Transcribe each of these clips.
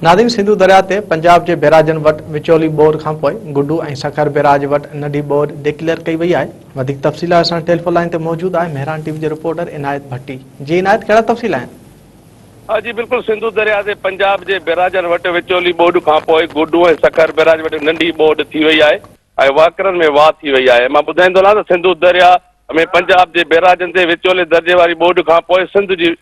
नादिम सिंधु दरिया ते पंजाब के बैराजन वट विचोली बोर खां पोइ गुड्डू ऐं सखर बैराज वट नंढी बोर डिक्लेयर कई वई आहे। वधिक तफ़सील असां टेलीफोन लाइन ते मौजूद आहे मेहरान टीवी के रिपोर्टर इनायत भट्टी। जी इनायत, कहिड़ा तफ़सील आहिनि? हाँ जी बिल्कुल, सिंधु दरिया से पंजाब के बैराजन वट विचोली बोर्ड खां पोइ गुड्डू ऐं सखर बैराज वट नंढी बोर्ड थी वई आहे ऐं वाकरनि में वाह थी वई आहे। मां ॿुधाईंदो रहां त सिंधु दरिया में पंजाब के बैराजन ते विचोले दर्जे वारी बोर्ड खां पोइ सिंध जी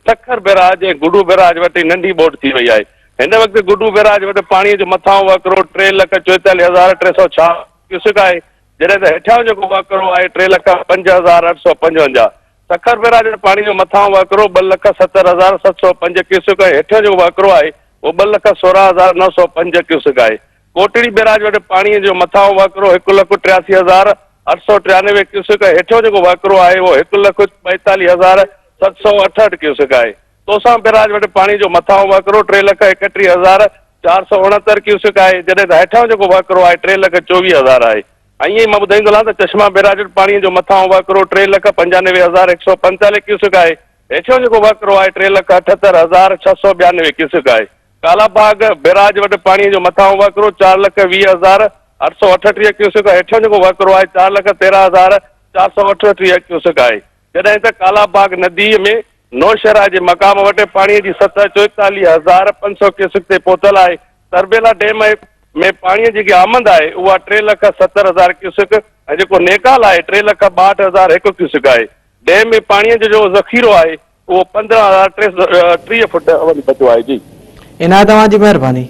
सखर बैराज ऐं गुड्डू बैराज वट नंढी बोर्ड थी वई आहे। हिन वक़्तु गुड्डू बैराज वटि पाणीअ जो मथां वकिरो 3,44,306 क्यूसेक आहे, जॾहिं त हेठां जेको वकिरो आहे 3,05,855। सखर बैराज वटि पाणी जो मथां वकिरो 2,70,705 क्यूसेक आहे। हेठां जो वकिरो आहे उहो 2,16,905 क्यूसेक आहे। कोटड़ी बैराज वटि पाणीअ जो मथां वकिरो 1,83,893 क्यूसेक आहे। हेठो जेको वकिरो आहे उहो 1,42,768 क्यूसेक आहे। तोसां बैराज वटि पाणी जो मथां वकिरो 3,31,469 क्यूसेक आहे, जॾहिं त हेठां जेको वकिरो आहे 3,24,000 आहे। ऐं ईअं ई मां ॿुधाईंदो रहां त चश्मा बैराज वटि पाणीअ जो मथां वकिरो 3,95,145 क्यूसेक आहे। हेठियों जेको वकिरो आहे 3,78,692 क्यूसेक आहे। कालाबाग बैराज वटि पाणीअ जो मथां वकिरो 4,20,838 क्यूसेक आहे। हेठियों जेको वकिरो आहे 4,13,438 क्यूसेक आहे। जॾहिं त कालाबाग नदी में नौशहरा जे मक़ाम वटि पाणीअ जी सतह 44,500 क्यूसेक ते पहुतल आहे। तरबेला डैम में पाणीअ जी आमद आहे उहा 3,70,000 क्यूसेक ऐं जेको नेकाल आहे 3,62,001 क्यूसेक आहे। डैम में पाणीअ जो ज़ख़ीरो आहे उहो 15,330 फुट वञी बचियो आहे। जी इनायत, तव्हांजी महिरबानी।